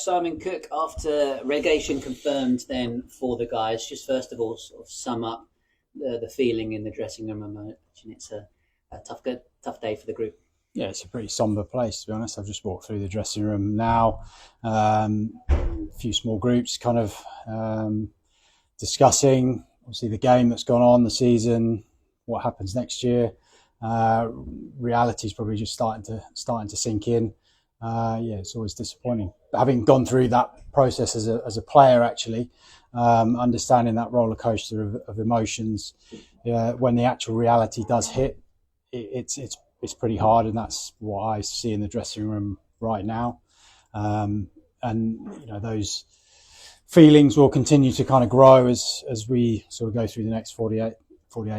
Simon Cook, after relegation confirmed then for the guys, just first of all sort of sum up the feeling in the dressing room. I imagine it's a tough day for the group. Yeah, it's a pretty sombre place, to be honest. I've just walked through the dressing room now. A few small groups kind of discussing, obviously, the game that's gone on, the season, what happens next year. Reality is probably just starting to sink in. It's always disappointing. But having gone through that process as a player, actually, understanding that roller coaster of emotions, when the actual reality does hit, it's pretty hard, and that's what I see in the dressing room right now. And those feelings will continue to kind of grow as we sort of go through the next 48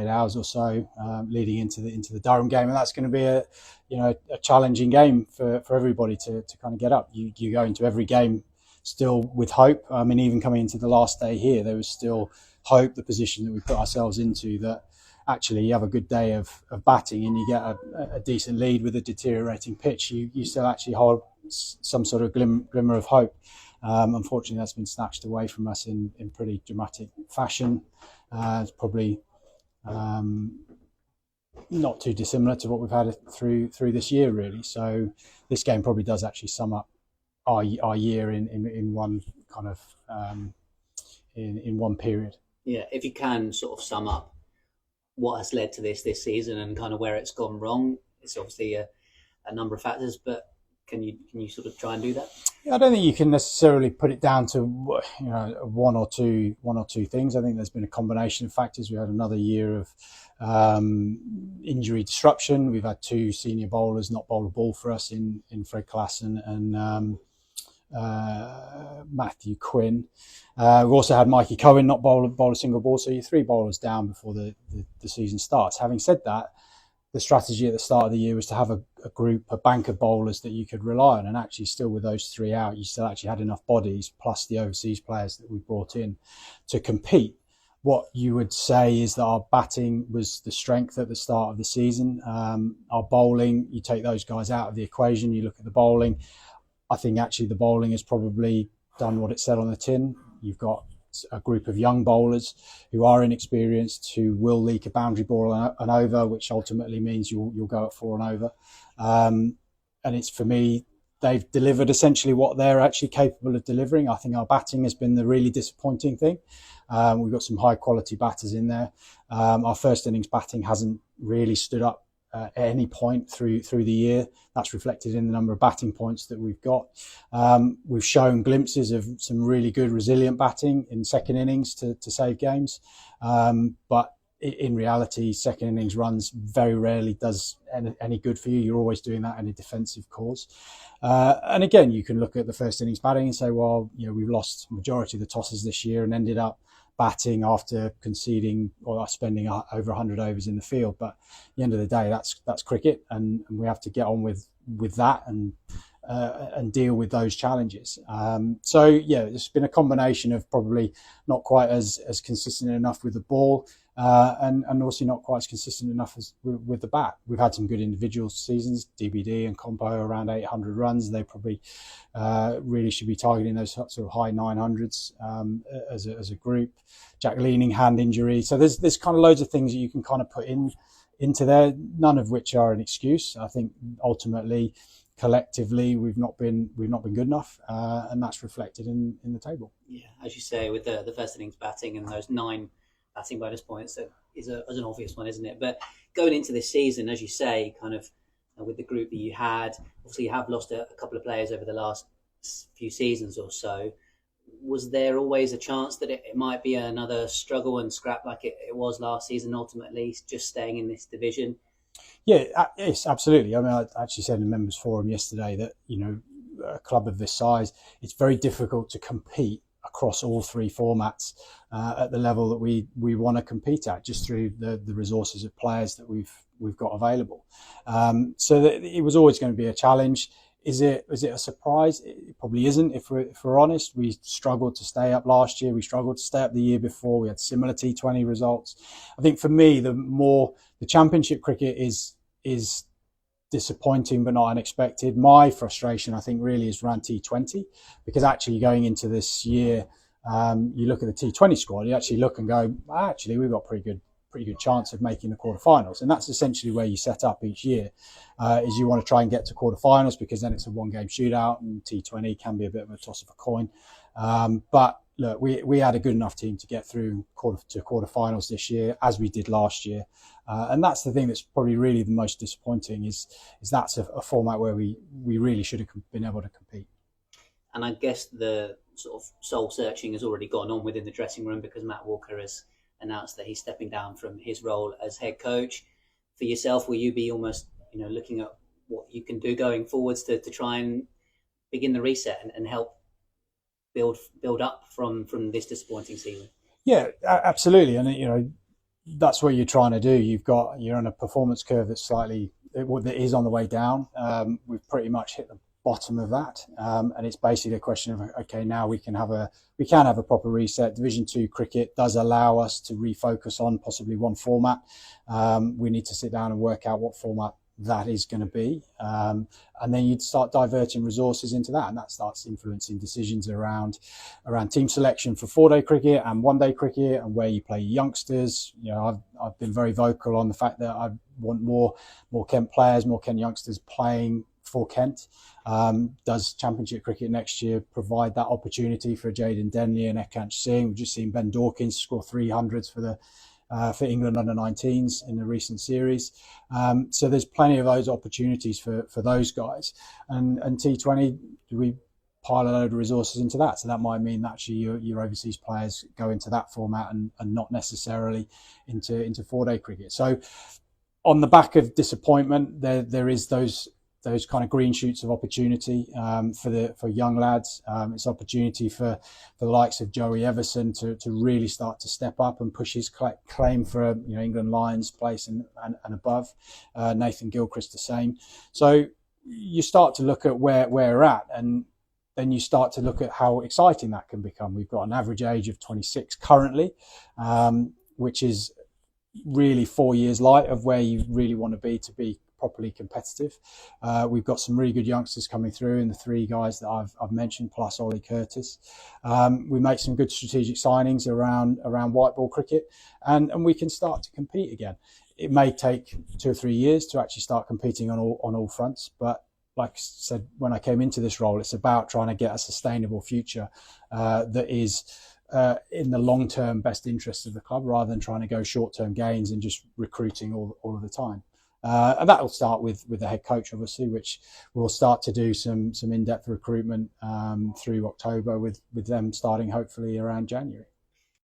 hours or so, leading into the Durham game, and that's going to be a challenging game for everybody to kind of get up. You go into every game still with hope. I mean, even coming into the last day here, there was still hope. The position that we put ourselves into, that actually you have a good day of batting and you get a decent lead with a deteriorating pitch, you still actually hold some sort of glimmer of hope. Unfortunately, that's been snatched away from us in pretty dramatic fashion. It's probably not too dissimilar to what we've had through this year, really. So this game probably does actually sum up our year in one kind of in one period. Yeah, if you can sort of sum up what has led to this season and kind of where it's gone wrong, it's obviously a number of factors, but can you sort of try and do that? Yeah, I don't think you can necessarily put it down to one or two things. I think there's been a combination of factors. We had another year of injury disruption. We've had two senior bowlers not bowl a ball for us in Fred Klassen and Matthew Quinn. We've also had Mikey Cohen not bowl a single ball, so you're three bowlers down before the season starts. Having said that, the strategy at the start of the year was to have a bank of bowlers that you could rely on, and actually still with those three out, you still actually had enough bodies plus the overseas players that we brought in to compete. What you would say is that our batting was the strength at the start of the season. Our bowling, you take those guys out of the equation, you look at the bowling, I think actually the bowling has probably done what it said on the tin. You've got a group of young bowlers who are inexperienced, who will leak a boundary ball and over, which ultimately means you'll go at 4 and over. And it's, for me, they've delivered essentially what they're actually capable of delivering. I think our batting has been the really disappointing thing. We've got some high quality batters in there. Our first innings batting hasn't really stood up at any point through the year. That's reflected in the number of batting points that we've got. We've shown glimpses of some really good resilient batting in second innings to save games. But in reality, second innings runs very rarely does any good for you. You're always doing that in a defensive cause. And again, you can look at the first innings batting and say, well, we've lost majority of the tosses this year and ended up batting after conceding or spending over 100 overs in the field. But at the end of the day, that's cricket, and we have to get on with that and deal with those challenges. It's been a combination of probably not quite as consistent enough with the ball, and also not quite as consistent enough as with the bat. We've had some good individual seasons, DBD and Compo around 800 runs. They probably really should be targeting those sort of high 900s as a group. Jack Leaning, hand injury. So there's kind of loads of things that you can kind of put into there, none of which are an excuse. I think ultimately, collectively, we've not been good enough, and that's reflected in the table. Yeah, as you say, with the first innings batting and those 9 batting bonus points, is an obvious one, isn't it? But going into this season, as you say, kind of with the group that you had, obviously you have lost a couple of players over the last few seasons or so. Was there always a chance that it might be another struggle and scrap like it was last season, ultimately, just staying in this division? Yeah, yes, absolutely. I mean, I actually said in the members forum yesterday that, a club of this size, it's very difficult to compete across all three formats at the level that we want to compete at, just through the resources of players that we've got available. So that it was always going to be a challenge. Is it a surprise? It probably isn't. If we're honest, we struggled to stay up last year. We struggled to stay up the year before. We had similar T20 results. I think for me, the Championship cricket is disappointing but not unexpected. My frustration, I think, really is around T20, because actually going into this year, you look at the T20 squad, you actually look and go, actually, we've got pretty good chance of making the quarterfinals. And that's essentially where you set up each year, is you want to try and get to quarterfinals, because then it's a one-game shootout, and T20 can be a bit of a toss of a coin. But look, we had a good enough team to get through to quarterfinals this year, as we did last year. And that's the thing that's probably really the most disappointing, is that's a format where we really should have been able to compete. And I guess the sort of soul searching has already gone on within the dressing room, because Matt Walker has announced that he's stepping down from his role as head coach. For yourself, will you be almost, looking at what you can do going forwards to try and begin the reset and help build up from this disappointing season? Yeah, absolutely. And that's what you're trying to do. You're on a performance curve that is on the way down. We've pretty much hit the bottom of that, and it's basically a question of, okay, now we can have a proper reset. Division 2 cricket does allow us to refocus on possibly one format. We need to sit down and work out what format that is going to be, and then you'd start diverting resources into that, and that starts influencing decisions around team selection for 4-day cricket and 1-day cricket, and where you play youngsters. I've been very vocal on the fact that I want more Kent players, more Kent youngsters playing for Kent. Does Championship cricket next year provide that opportunity for Jaden Denley and Ekant Singh? We've just seen Ben Dawkins score 300s for England under-19s in the recent series. So there's plenty of those opportunities for those guys. And T20, we pile a load of resources into that. So that might mean that actually your overseas players go into that format and not necessarily into 4-day cricket. So on the back of disappointment, there is those kind of green shoots of opportunity for young lads. It's opportunity for the likes of Joey Everson to really start to step up and push his claim for England Lions place and above. Nathan Gilchrist the same. So you start to look at where we're at, and then you start to look at how exciting that can become. We've got an average age of 26 currently, which is really 4 years light of where you really want to be properly competitive. We've got some really good youngsters coming through, and the 3 guys that I've mentioned, plus Ollie Curtis. We make some good strategic signings around white ball cricket, and we can start to compete again. It may take 2 or 3 years to actually start competing on all fronts, but like I said, when I came into this role, it's about trying to get a sustainable future that is in the long-term best interest of the club, rather than trying to go short-term gains and just recruiting all of the time. And that will start with the head coach, obviously, which will start to do some in-depth recruitment through October, with them starting hopefully around January.